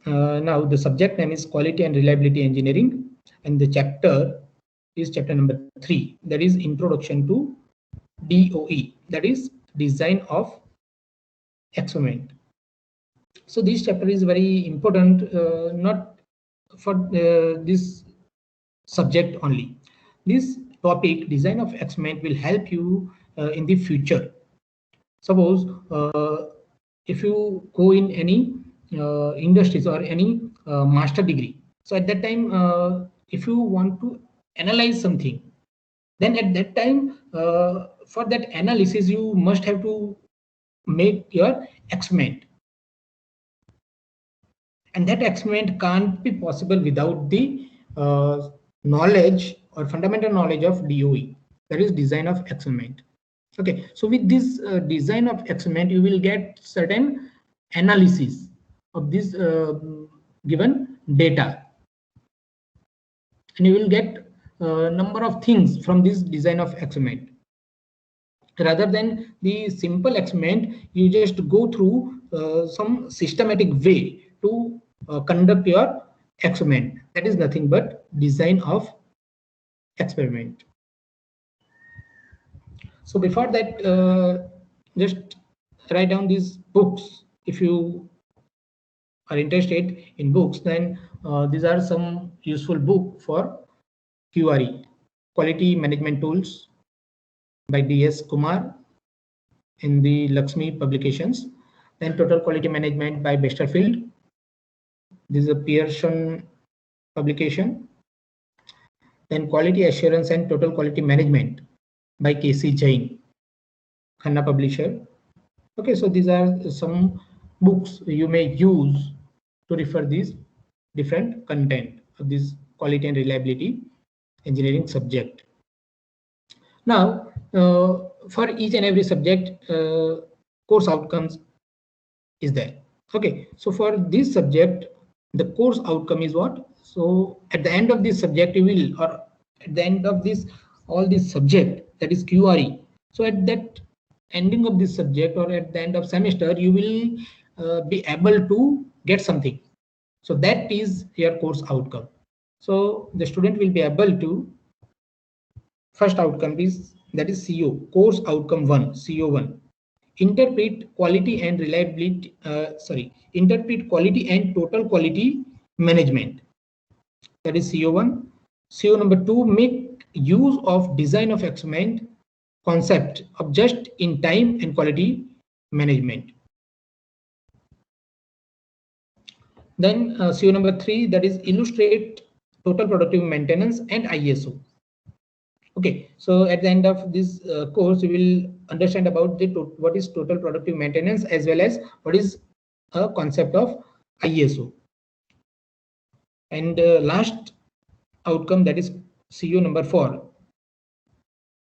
now the subject name is Quality and Reliability Engineering, and the chapter is chapter number 3, that is Introduction to DOE, that is Design of Experiment. So this chapter is very important, not for this subject only. This topic, design of experiment, will help you in the future. Suppose if you go in any industries or any master degree, so at that time if you want to analyze something, then at that time for that analysis you must have to make your experiment, and that experiment can't be possible without the knowledge or fundamental knowledge of DOE, that is design of experiment. Okay, so with this design of experiment, you will get certain analysis of this given data, and you will get number of things from this design of experiment. Rather than the simple experiment, you just go through some systematic way to conduct your experiment. That is nothing but design of experiment. So before that, just write down these books. If you are interested in books, then these are some useful book for QRE, Quality Management Tools by D.S. Kumar in the Lakshmi Publications. Then Total Quality Management by Besterfield. This is a Pearson publication. Then Quality Assurance and Total Quality Management by K.C. Jain, Khanna Publisher. Okay, so these are some books you may use to refer these different content of this quality and reliability engineering subject. Now, for each and every subject, course outcomes is there. Okay, so for this subject, the course outcome is what? So at the end of this subject, you will, or at the end of this, all this subject, that is QRE. So at that ending of this subject, or at the end of semester, you will be able to get something. So that is your course outcome. So the student will be able to, first outcome is, that is CO, course outcome 1, CO1. Interpret quality and reliability, interpret quality and total quality management. That is CO1. CO number 2, make use of design of experiment concept of just in time and quality management. Then CO number 3, that is illustrate total productive maintenance and ISO. Okay, so at the end of this course, you will understand about the what is total productive maintenance, as well as what is a concept of ISO. And last outcome, that is CO number 4.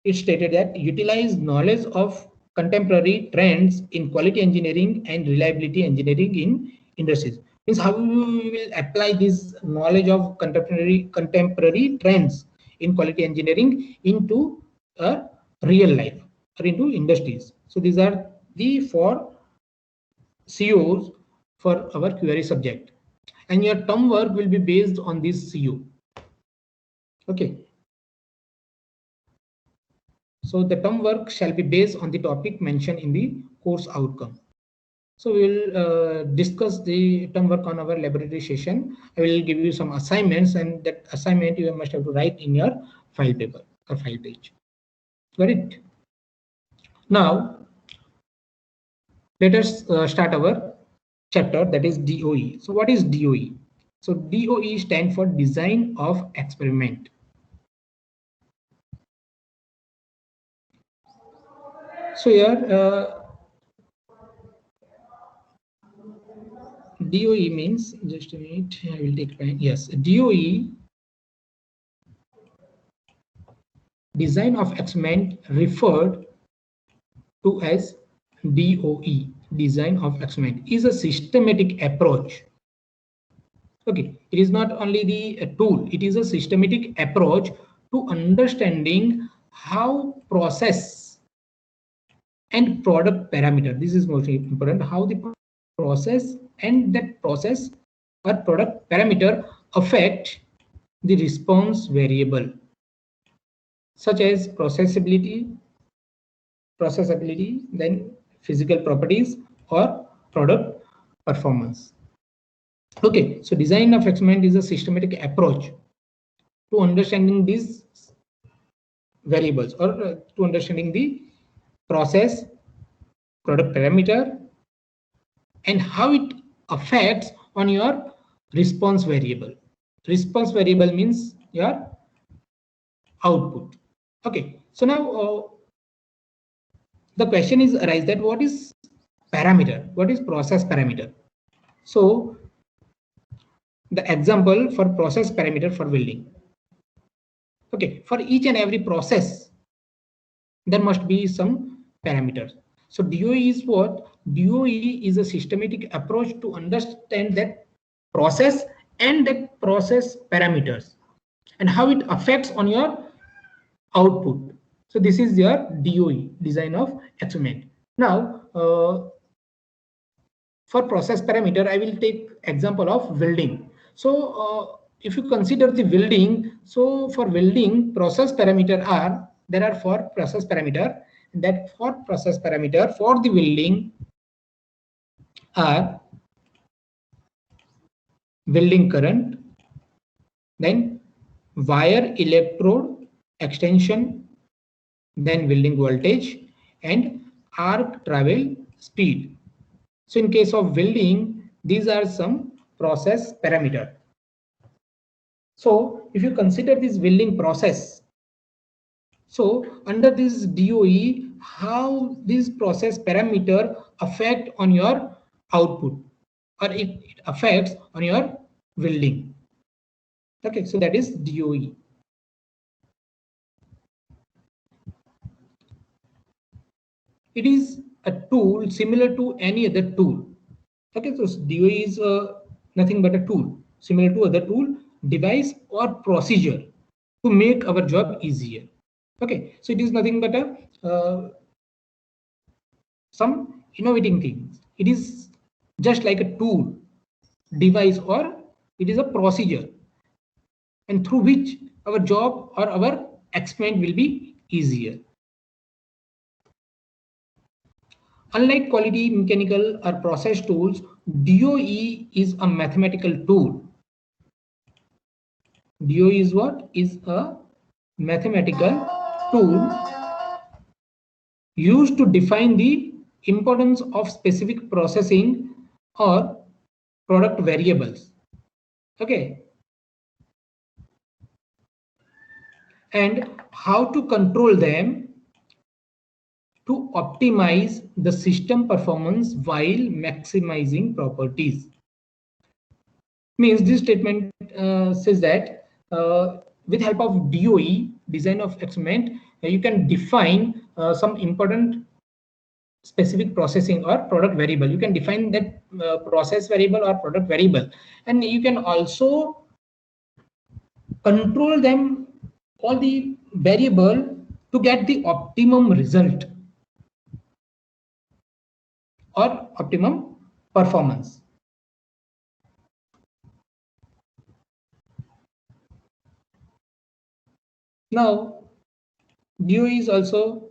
It stated that utilize knowledge of contemporary trends in quality engineering and reliability engineering in industries. Means how you will apply this knowledge of contemporary trends in quality engineering into a real life or into industries. So these are the 4 COs for our query subject, and your term work will be based on this CO. Okay. So the term work shall be based on the topic mentioned in the course outcome. So we will discuss the term work on our laboratory session. I will give you some assignments, and that assignment you must have to write in your file paper or file page. Got it? Now, let us start our chapter, that is DOE. So what is DOE? So DOE stands for Design of Experiment. So here DOE means, just a minute, I will take time. Yes, DOE, design of experiment, referred to as DOE, design of experiment, is a systematic approach. Okay, it is not only the tool, it is a systematic approach to understanding how process and product parameter, this is most important, how the process and that process or product parameter affect the response variable, such as processability, then physical properties or product performance. Okay, so design of experiment is a systematic approach to understanding these variables, or to understanding the process, product parameter, and how it affects on your response variable. Response variable means your output. Okay, so now the question is arise that what is parameter? What is process parameter? So the example for process parameter for welding. Okay, for each and every process, there must be some parameters. So DOE is what? DOE is a systematic approach to understand that process and that process parameters and how it affects on your output. So this is your DOE, design of experiment. Now, for process parameter, I will take example of welding. So if you consider the welding, so for welding process parameter are, there are 4 process parameter, that 4 process parameter for the welding are welding current, then wire electrode extension, then welding voltage, and arc travel speed. So in case of welding, these are some process parameter. So if you consider this welding process, so under this DOE, how this process parameter affect on your output, or it affects on your welding. Okay, so that is DOE. It is a tool similar to any other tool. Okay, so DOE is nothing but a tool similar to other tool, device, or procedure to make our job easier. Okay, so it is nothing but a some innovating things. It is just like a tool, device, or it is a procedure, and through which our job or our experiment will be easier. Unlike quality mechanical or process tools, DOE is a mathematical tool. DOE is what? Is a mathematical tool used to define the importance of specific processing or product variables. Okay. And how to control them to optimize the system performance while maximizing properties. Means this statement says that with help of DOE, design of experiment, you can define some important specific processing or product variable. You can define that process variable or product variable, and you can also control them, all the variable, to get the optimum result or optimum performance. Now, DOE is also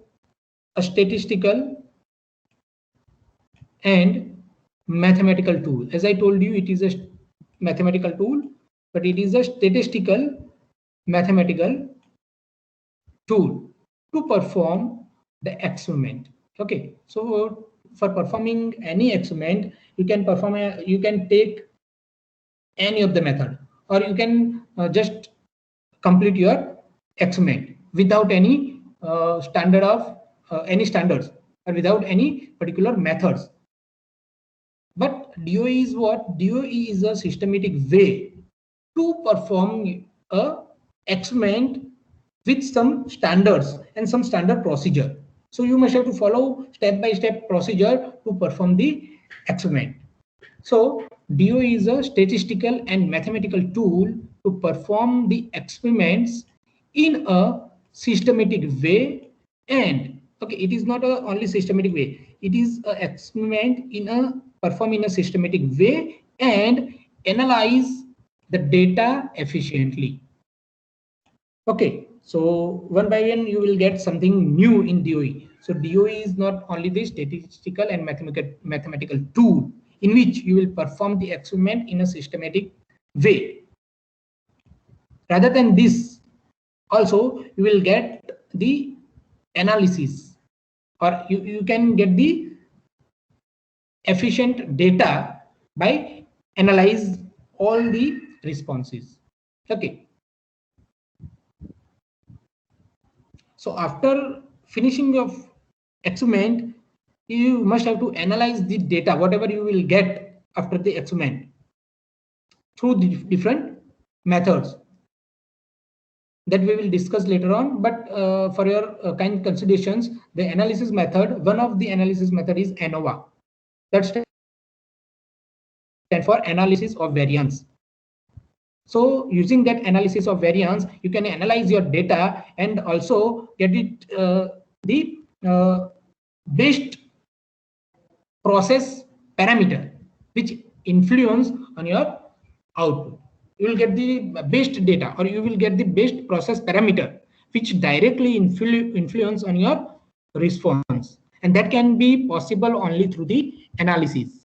a statistical and mathematical tool. As I told you, it is a mathematical tool, but it is a statistical mathematical tool to perform the experiment. Okay, so for performing any experiment, you can take any of the method, or you can just complete your experiment without any standard of any standards, or without any particular methods. But DOE is what? DOE is a systematic way to perform a experiment with some standards and some standard procedure. So you must have to follow step-by-step procedure to perform the experiment. So DOE is a statistical and mathematical tool to perform the experiments in a systematic way. And okay, it is not a only systematic way, it is an experiment in a perform in a systematic way, and analyze the data efficiently. Okay, so one by one you will get something new in DOE. So DOE is not only the statistical and mathematical tool in which you will perform the experiment in a systematic way. Rather than this, also you will get the analysis, or you can get the efficient data by analyze all the responses. Okay, so after finishing your experiment, you must have to analyze the data whatever you will get after the experiment through the different methods that we will discuss later on. But for your kind considerations, the analysis method, one of the analysis method is ANOVA. That stands for analysis of variance. So using that analysis of variance, you can analyze your data and also get it the best process parameter which influence on your output. You will get the best data, or you will get the best process parameter which directly influence on your response, and that can be possible only through the analysis.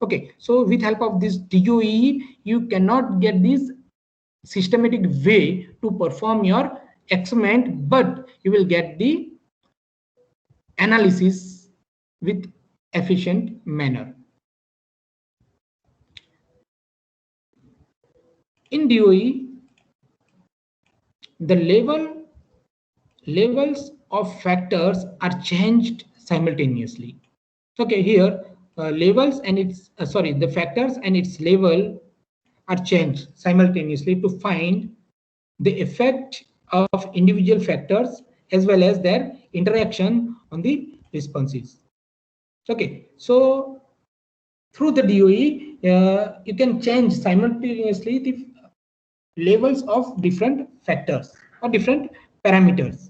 Okay, so with help of this DOE, you cannot get this systematic way to perform your experiment, but you will get the analysis with efficient manner. In DOE, the levels of factors are changed simultaneously. Okay, here levels and its the factors and its level are changed simultaneously to find the effect of individual factors as well as their interaction on the responses. Okay, so through the DOE, you can change simultaneously the levels of different factors or different parameters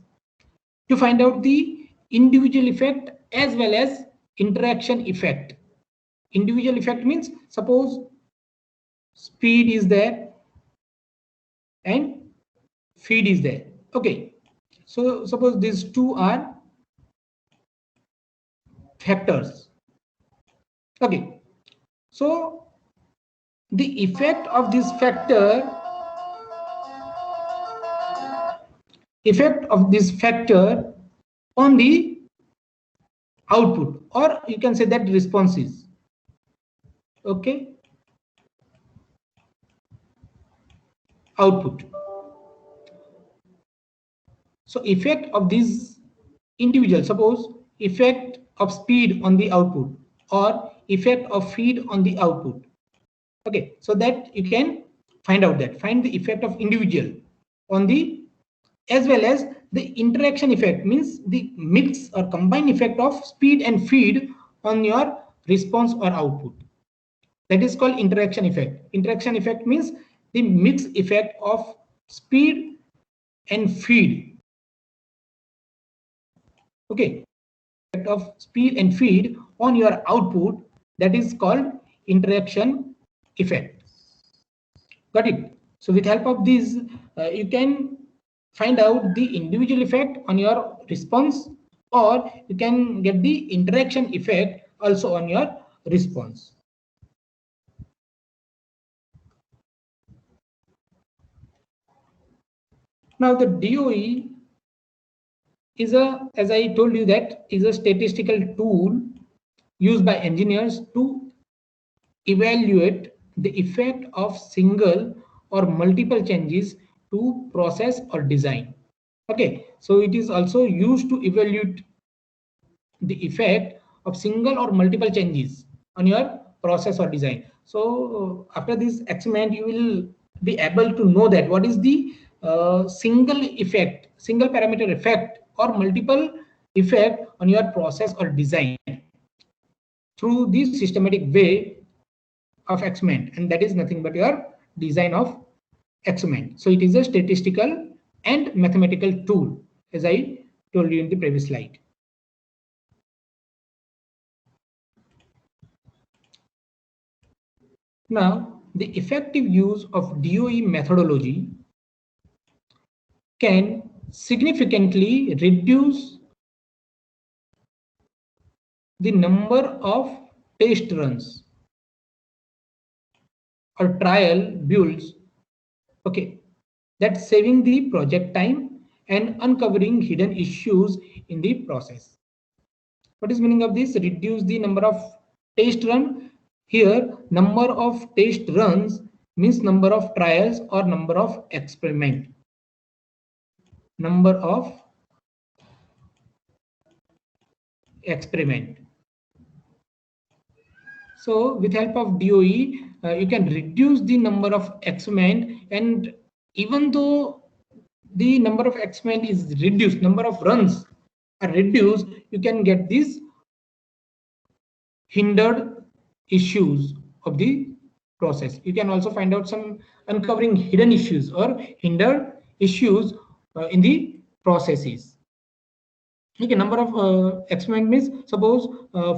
to find out the individual effect as well as interaction effect. Individual effect means, suppose speed is there and feed is there. Okay, so suppose these two are factors. Okay, so the effect of this factor on the output, or you can say that responses. Okay, output. So effect of these individual, suppose effect of speed on the output or effect of feed on the output. Okay, so that you can find out that, find the effect of individual on the, as well as the interaction effect means the mix or combined effect of speed and feed on your response or output. That is called interaction effect. Interaction effect means the mix effect of speed and feed. Okay, effect of speed and feed on your output, that is called interaction effect. Got it? So with help of these, you can find out the individual effect on your response, or you can get the interaction effect also on your response. Now the DOE is a, as I told you, that is a statistical tool used by engineers to evaluate the effect of single or multiple changes to process or design. Okay, so it is also used to evaluate the effect of single or multiple changes on your process or design. So after this experiment, you will be able to know that what is the single effect, single parameter effect or multiple effect on your process or design through this systematic way of experiment, and that is nothing but your design of experiment. So it is a statistical and mathematical tool, as I told you in the previous slide. Now the effective use of DOE methodology can significantly reduce the number of test runs or trial builds, okay, that's saving the project time and uncovering hidden issues in the process. What is meaning of this? Reduce the number of test run. Here, number of test runs means number of trials or number of experiment. Number of experiment. So with help of DOE, you can reduce the number of experiment, and even though the number of experiment is reduced, number of runs are reduced, you can get these hindered issues of the process. You can also find out some uncovering hidden issues or hindered issues in the processes. Okay, number of experiment means, suppose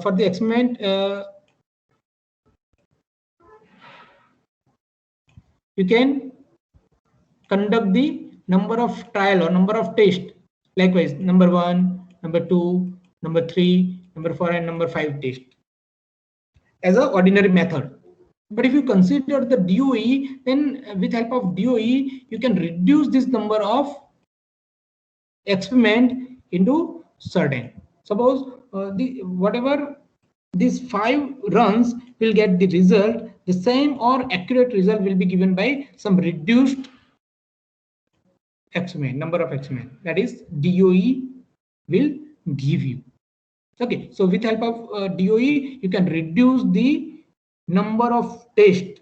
for the experiment you can conduct the number of trial or number of test. Likewise, number 1, number 2, number 3, number 4, and number 5 test as a ordinary method. But if you consider the DOE, then with help of DOE, you can reduce this number of experiment into certain. Suppose whatever these 5 runs will get the result, the same or accurate result will be given by some reduced experiment, number of experiment, that is DOE will give you. Okay, so with help of DOE, you can reduce the number of test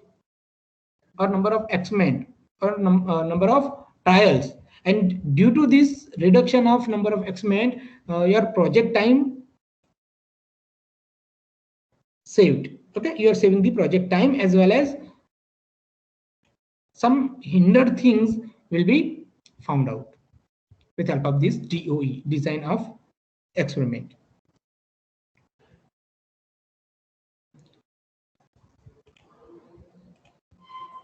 or number of experiment or number of trials, and due to this reduction of number of experiment, your project time saved. Okay, you are saving the project time, as well as some hindered things will be found out with help of this DOE, design of experiment.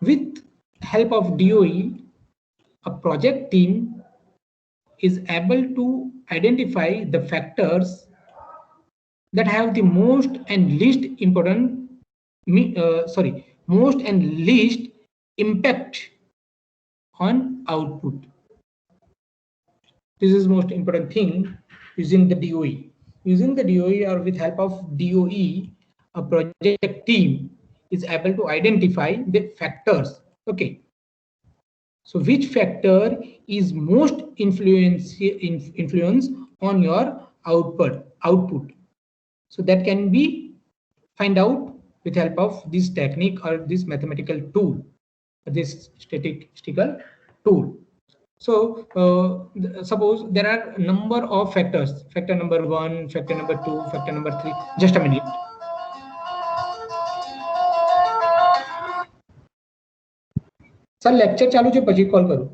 With help of DOE, a project team is able to identify the factors that have the most and least important, most and least impact on output. This is most important thing using the DOE. Using the DOE or with help of DOE, a project team is able to identify the factors. Okay. So which factor is most influence on your output? So that can be find out with help of this technique or this mathematical tool, this statistical tool. So suppose there are a number of factors, factor number 1, factor number 2, factor number 3. Just a minute. Sir lecture चालू છે પછી call કરું.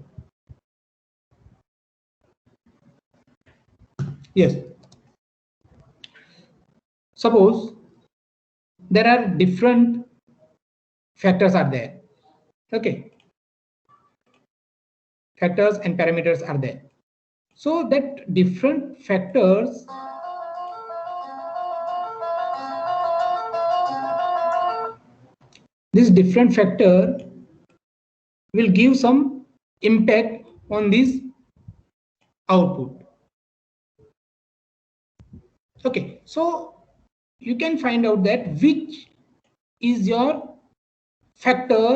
Yes. Suppose there are different factors are there. Okay. Factors and parameters are there. So that different factors this different factor will give some impact on this output. Okay, so you can find out that which is your factor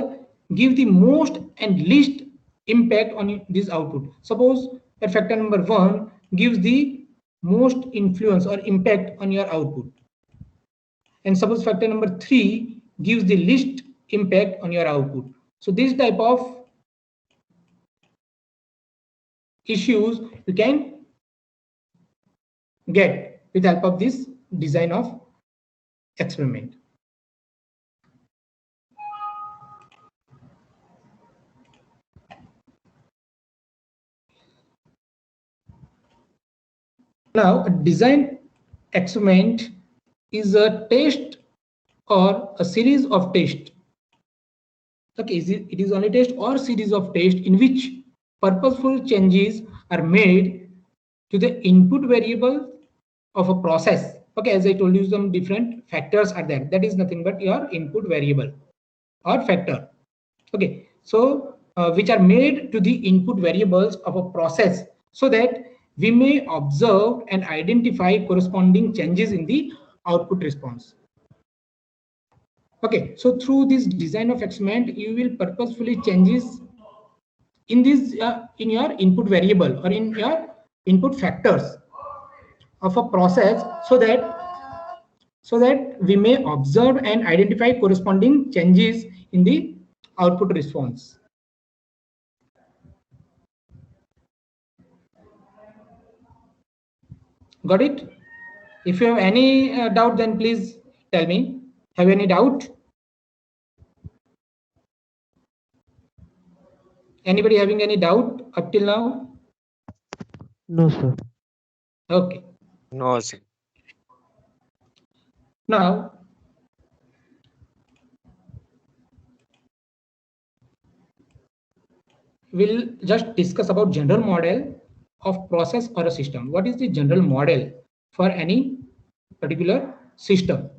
give the most and least impact on this output. Suppose that factor number 1 gives the most influence or impact on your output, and suppose factor number 3 gives the least impact on your output. So this type of issues you can get with help of this design of experiment. Now, a design experiment is a test or a series of tests Okay, it is only test or series of tests in which purposeful changes are made to the input variable of a process. Okay, as I told you, some different factors are there. That is nothing but your input variable or factor. Okay, so which are made to the input variables of a process so that we may observe and identify corresponding changes in the output response. Okay, so through this design of experiment, you will purposefully changes in this in your input variable or in your input factors of a process so that we may observe and identify corresponding changes in the output response. Got it? If you have any doubt, then please tell me. Have any doubt? Anybody having any doubt up till now? No, sir. Okay. No, sir. Now, we'll just discuss about general model of process or a system. What is the general model for any particular system?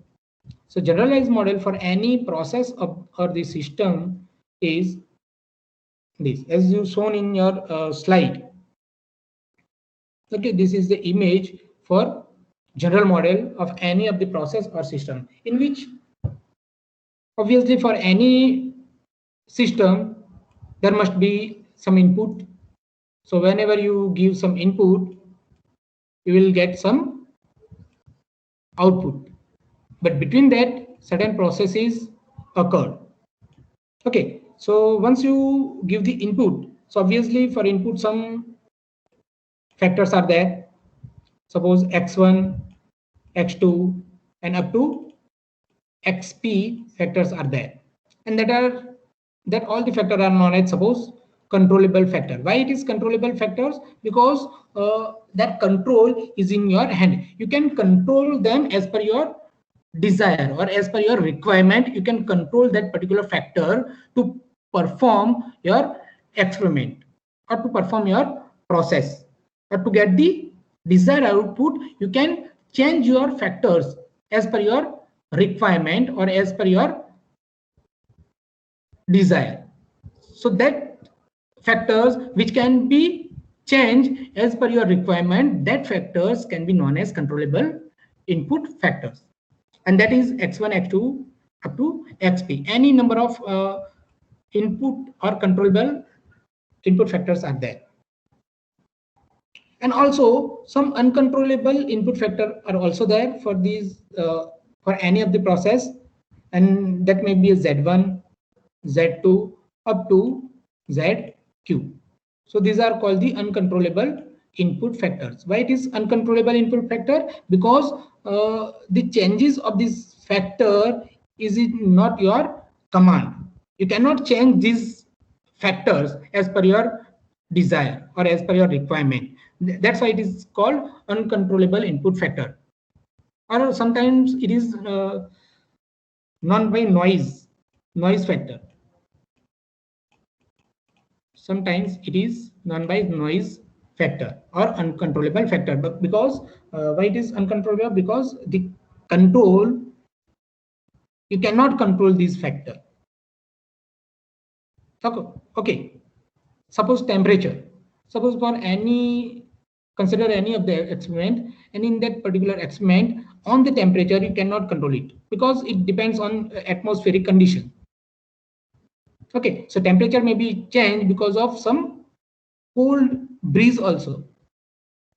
So generalized model for any process or the system is this, as you shown in your slide. Okay, this is the image for general model of any of the process or system, in which obviously for any system there must be some input. So whenever you give some input, you will get some output, but between that certain processes occur. Okay, so once you give the input, so obviously for input some factors are there. Suppose x1, x2, and up to xp factors are there, and that all the factors are known as, suppose, controllable factor. Why it is controllable factors? Because that control is in your hand. You can control them as per your desire or as per your requirement. You can control that particular factor to perform your experiment or to perform your process or to get the desired output. You can change your factors as per your requirement or as per your desire. So that factors which can be changed as per your requirement, that factors can be known as controllable input factors, and that is x1, x2 up to xp. Any number of input or controllable input factors are there, and also some uncontrollable input factor are also there for these for any of the process, and that may be a z1, z2 up to zq. So these are called the uncontrollable input factors. Why it is uncontrollable input factor? Because the changes of this factor is it not your command. You cannot change these factors as per your desire or as per your requirement. That's why it is called uncontrollable input factor. Or sometimes it is known by noise factor. Sometimes it is known by noise factor or uncontrollable factor. But because why it is uncontrollable? Because the control, you cannot control this factor. Okay. Suppose temperature. Suppose for any, consider any of the experiment, and in that particular experiment, on the temperature you cannot control it because it depends on atmospheric condition. Okay, so temperature may be changed because of some cold breeze also,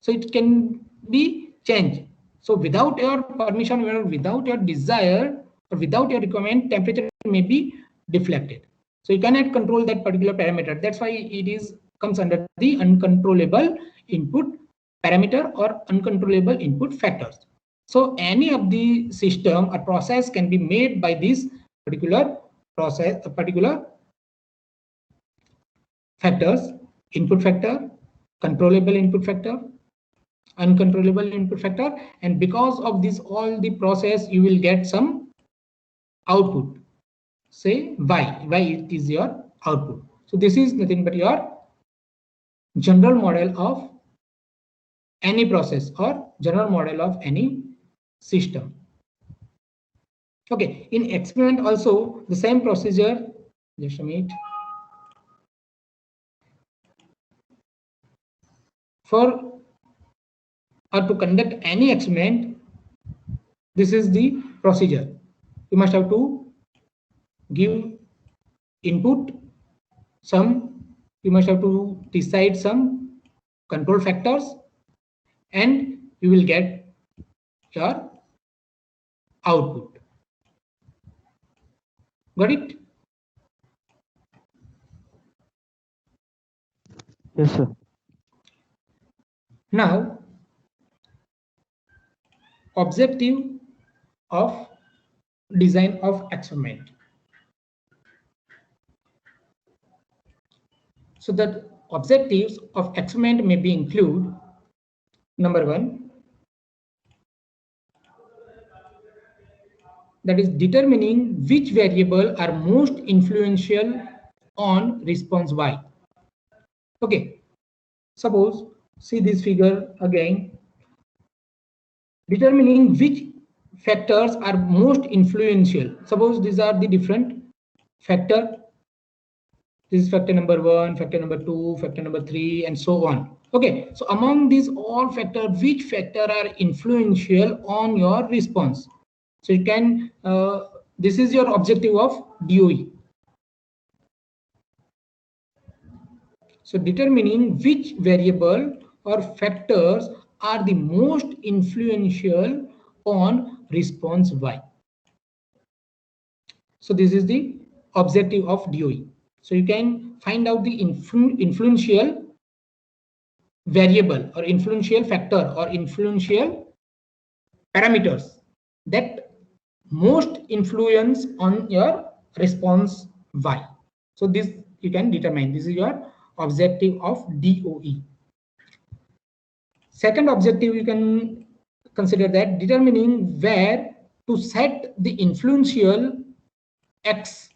so it can be changed. So without your permission or without your desire or without your requirement, temperature may be deflected. So you cannot control that particular parameter. That's why it is comes under the uncontrollable input parameter or uncontrollable input factors. So any of the system or process can be made by this particular process, a particular factors: input factor, controllable input factor, uncontrollable input factor, and because of this all the process you will get some output. say y it is your output. So this is nothing but your general model of any process or general model of any system. Okay, in experiment also the same procedure. Just a minute. For or to conduct any experiment, this is the procedure. You must have to give input some, you must have to decide some control factors, and you will get your output. Got it? Yes, sir. Now, objective of design of experiment. So the objectives of experiment may be include, number one, that is determining which variable are most influential on response Y. Okay, suppose see this figure again. Determining which factors are most influential. Suppose these are the different factor. This is factor number 1, factor number 2, factor number 3, and so on. Okay, so among these all factors, which factor are influential on your response? So you can, this is your objective of DOE. So determining which variable or factors are the most influential on response Y. So this is the objective of DOE. So you can find out the influential variable or influential factor or influential parameters that most influence on your response Y. So this you can determine. This is your objective of DOE. Second objective, you can consider that determining where to set the influential X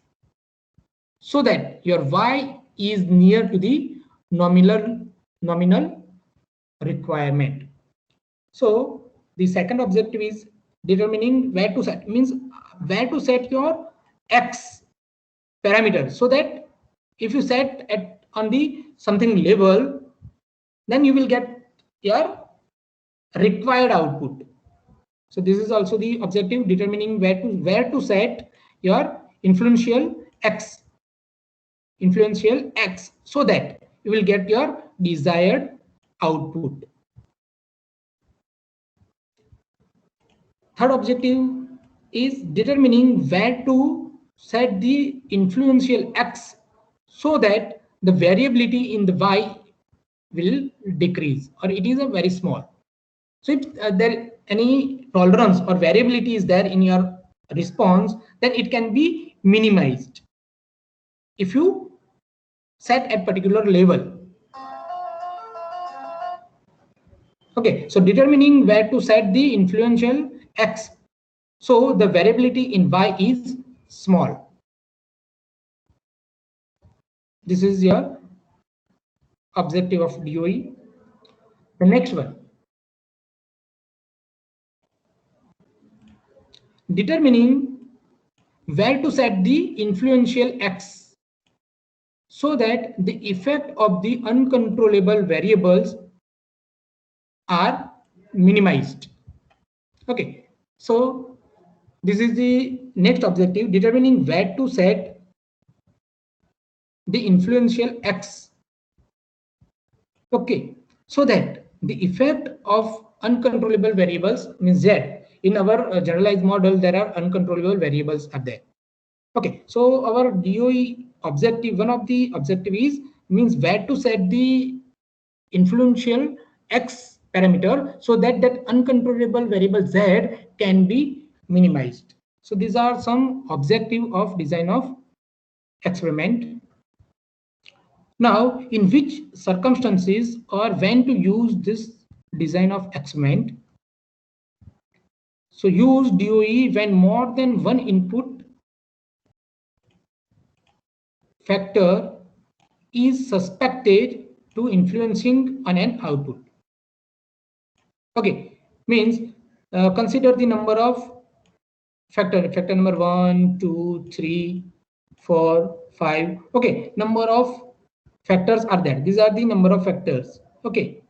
so that your Y is near to the nominal requirement. So the second objective is determining where to set, means where to set your X parameter, so that if you set at on the something level, then you will get your required output. So this is also the objective, determining where to set your influential X so that you will get your desired output. Third objective is determining where to set the influential X so that the variability in the Y will decrease, or it is a very small. So if there any tolerance or variability is there in your response, then it can be minimized if you set at particular level. Okay, so determining where to set the influential X so the variability in Y is small. This is your objective of DOE. The next one, determining where to set the influential X so that the effect of the uncontrollable variables are minimized. Okay, so this is the next objective, determining where to set the influential X. Okay, so that the effect of uncontrollable variables means Z. In our generalized model, there are uncontrollable variables are there. Okay, so our DOE objective, one of the objective is means where to set the influential X parameter so that that uncontrollable variable Z can be minimized. So these are some objective of design of experiment. Now, in which circumstances or when to use this design of experiment? So use DOE when more than one input factor is suspected to influencing on an output. Okay, means consider the number of factor number 1, 2, 3, 4, 5. Okay, number of factors are there. These are the number of factors. Okay,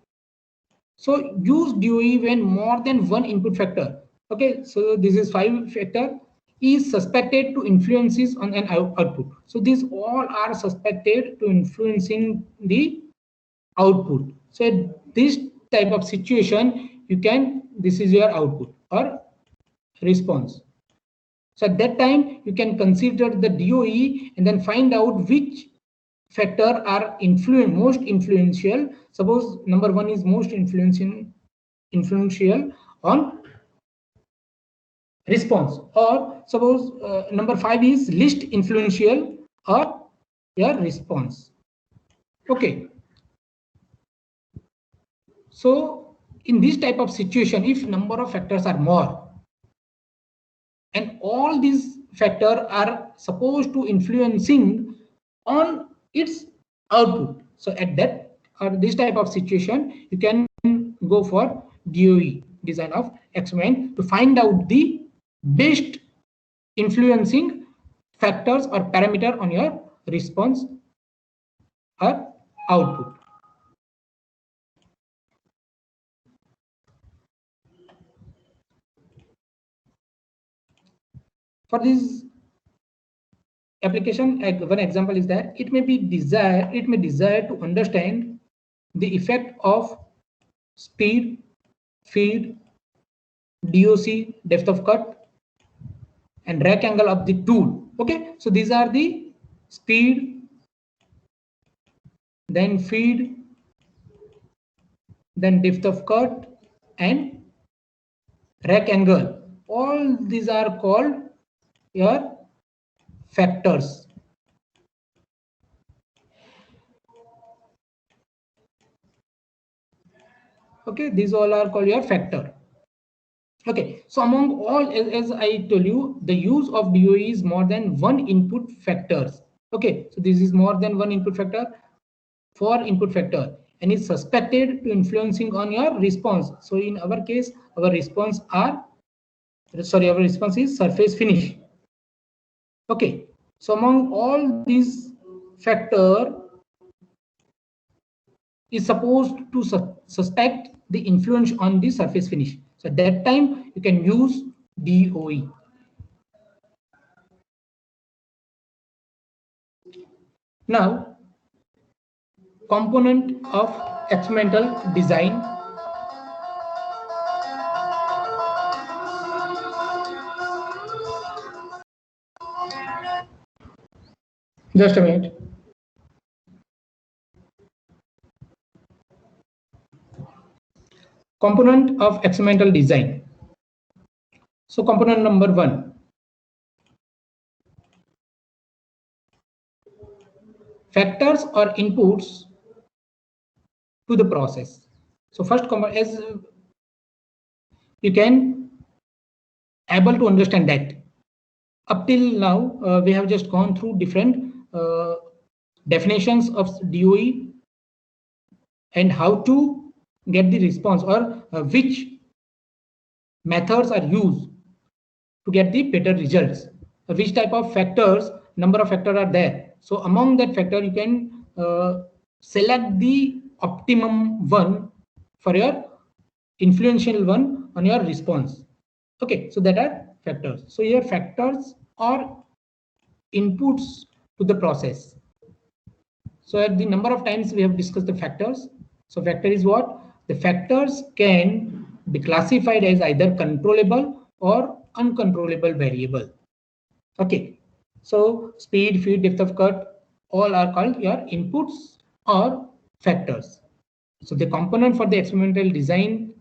so use DOE when more than one input factor. Okay, so this is 5 factor is suspected to influences on an output. So these all are suspected to influencing the output. So this type of situation, you can, this is your output or response. So at that time, you can consider the DOE and then find out which factor are most influential. Suppose number 1 is most influential on response, or suppose number 5 is least influential or your response. Okay. So in this type of situation, if number of factors are more, and all these factors are supposed to influencing on its output, so at that or this type of situation, you can go for DOE, design of experiment, to find out the best influencing factors or parameter on your response or output. For this application, one example is that it may desire to understand the effect of speed, feed, DOC, depth of cut, and rack angle of the tool. Okay, so these are the speed, then feed, then depth of cut, and rack angle. All these are called your factors. Okay, these all are called your factor. Okay, so among all, as I told you, the use of DOE is more than one input factors. Okay, so this is more than one input factor, 4 input factor, and is suspected to influencing on your response. So in our case, our response is surface finish. Okay, so among all these factor is supposed to suspect the influence on the surface finish. So at that time, you can use DOE. Now, component of experimental design. Just a minute. Component of experimental design. So component number 1. Factors or inputs to the process. So first component, as you can able to understand that up till now we have just gone through different definitions of DOE and how to get the response, or which methods are used to get the better results, which type of factors, number of factors are there. So among that factor, you can select the optimum one for your influential one on your response. Okay, so that are factors. So your factors are inputs to the process. So at the number of times we have discussed the factors. So factor is what? The factors can be classified as either controllable or uncontrollable variable. Okay, so speed, feed, depth of cut, all are called your inputs or factors. So the component for the experimental design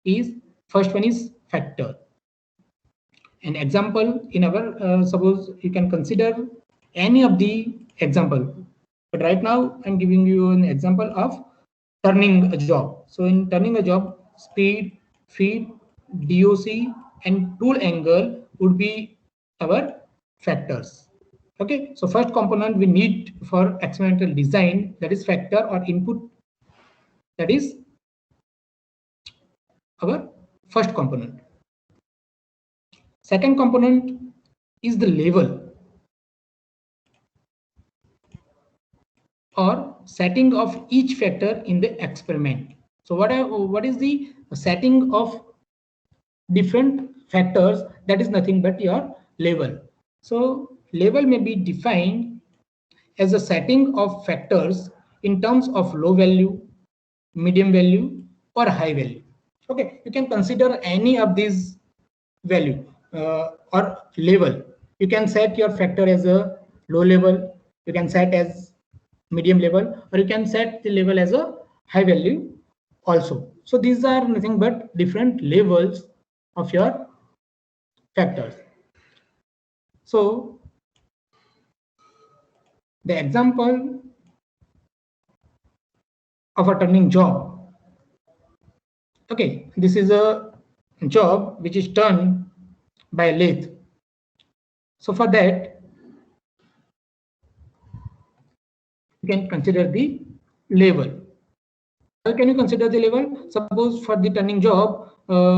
is, first one is factor. An example in our suppose you can consider any of the example, but right now I'm giving you an example of turning a job. So in turning a job, speed, feed, DOC, and tool angle would be our factors. Okay, so first component we need for experimental design, that is factor or input, that is our first component. Second component is the label or setting of each factor in the experiment. So what is the setting of different factors? That is nothing but your label. So label may be defined as a setting of factors in terms of low value, medium value, or high value. Okay, you can consider any of these value or level. You can set your factor as a low level, you can set as medium level, or you can set the level as a high value also. So these are nothing but different levels of your factors. So the example of a turning job. Okay, this is a job which is turned by a lathe. So for that, you can consider the level. How can you consider the level? Suppose for the turning job,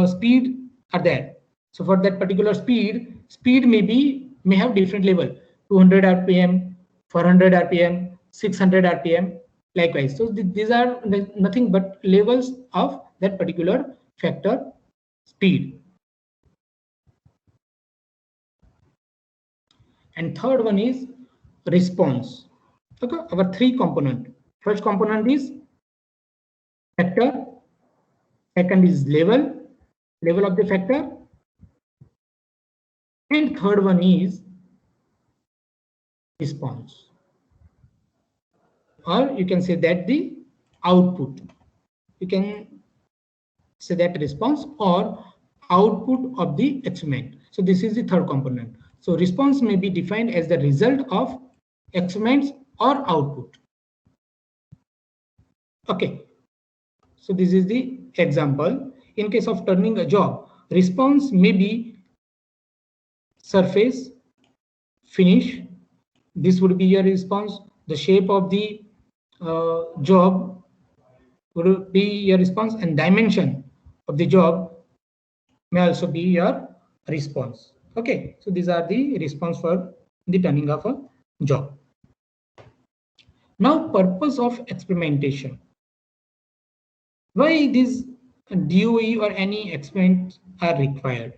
speed are there. So for that particular speed may have different level: 200 RPM, 400 RPM, 600 RPM, likewise. So these are nothing but levels of that particular factor speed. And third one is response. Okay, our three component. First component is factor, second is level of the factor, and third one is response, or you can say that the output. You can say that response or output of the experiment. So this is the third component. So response may be defined as the result of experiments or output. Okay, so this is the example. In case of turning a job, response may be surface, finish. This would be your response. The shape of the job would be your response, and dimension of the job may also be your response. Okay, so these are the response for the turning of a job. Now, purpose of experimentation. Why these DOE or any experiment are required?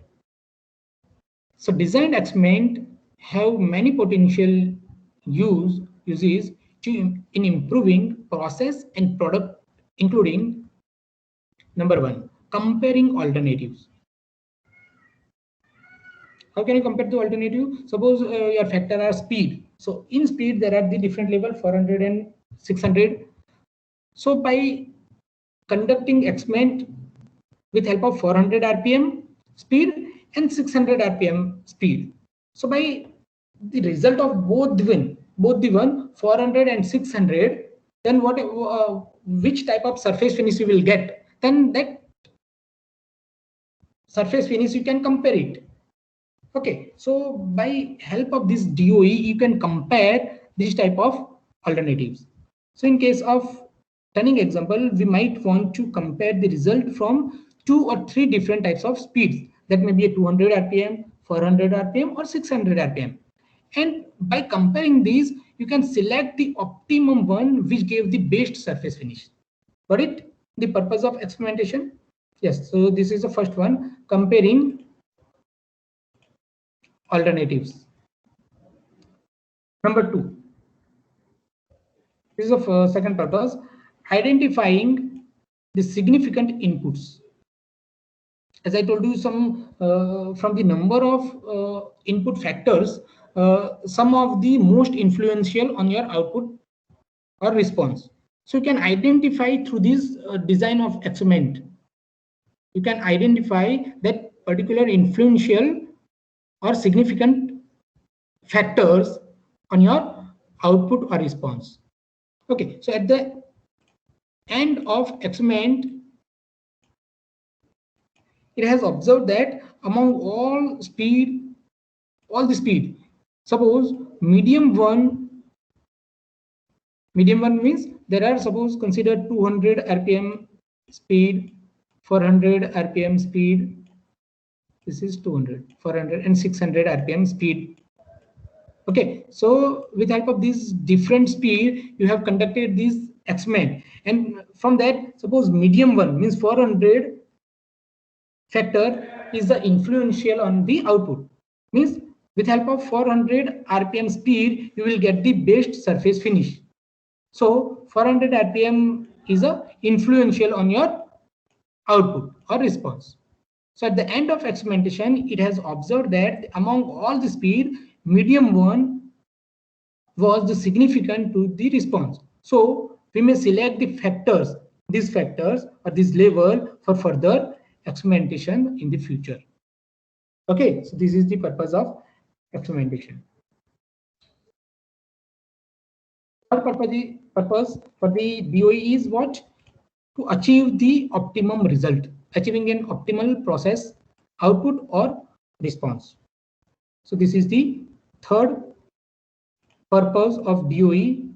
So designed experiment have many potential uses in improving process and product, including number one, comparing alternatives. How can you compare the alternative? Suppose your factor are speed. So in speed there are the different level 400 and 600. So by conducting experiment with help of 400 RPM speed and 600 RPM speed. So by the result of both the one 400 and 600, then which type of surface finish you will get? Then that surface finish you can compare it. Okay, so by help of this DOE, you can compare this type of alternatives. So in case of turning example, we might want to compare the result from 2 or 3 different types of speeds. That may be a 200 RPM, 400 RPM, or 600 RPM. And by comparing these, you can select the optimum one which gave the best surface finish. Got it? The purpose of experimentation? Yes, so this is the first one, comparing alternatives. Number two, this is the second purpose, identifying the significant inputs. As I told you, some from the number of input factors, some of the most influential on your output or response. So you can identify through this design of experiment. You can identify that particular influential or significant factors on your output or response. Okay, so at the end of experiment, it has observed that among all the speed, Suppose medium one means there are, suppose consider 200 rpm speed, 400 rpm speed. This is 200, 400 and 600 rpm speed. Okay, so with help of this different speed, you have conducted this experiment, and from that, suppose medium one means 400 factor is the influential on the output. Means with help of 400 rpm speed, you will get the best surface finish. So 400 rpm is a influential on your output or response. So at the end of experimentation, it has observed that among all the speed, medium one was the significant to the response. So we may select the factors, these factors or this level for further experimentation in the future. Okay, so this is the purpose of experimentation. Our purpose for the DOE is what? To achieve the optimum result, achieving an optimal process output or response. So this is the third purpose of DOE.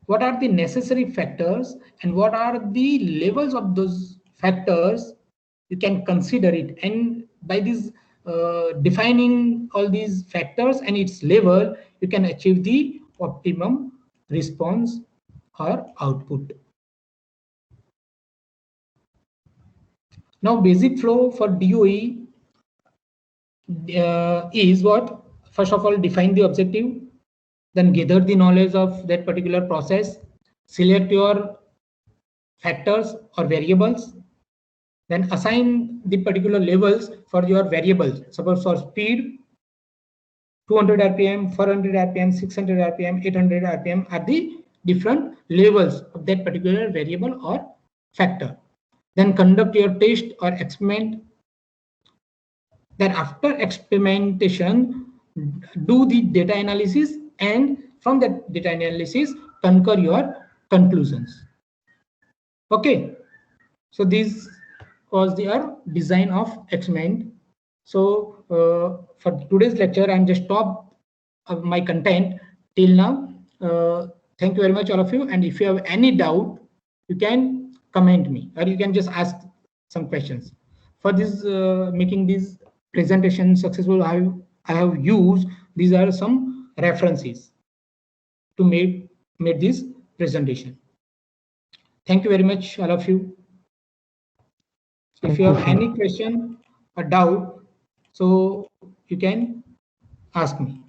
What are the necessary factors and what are the levels of those factors? You can consider it, and by this defining all these factors and its level, you can achieve the optimum response or output. Now basic flow for DOE is what? First of all, define the objective, then gather the knowledge of that particular process, select your factors or variables, then assign the particular levels for your variables. Suppose for speed, 200 rpm, 400 rpm, 600 rpm, 800 rpm are the different levels of that particular variable or factor. Then conduct your test or experiment. Then after experimentation, do the data analysis, and from that data analysis, concur your conclusions. Okay, so this was the design of experiment. So for today's lecture, I'm just stop my content till now. Thank you very much, all of you. And if you have any doubt, you can comment me, or you can just ask some questions. For this making this presentation successful, I have used, these are some references to make this presentation. Thank you very much, all of you. If you have any question or doubt, so you can ask me.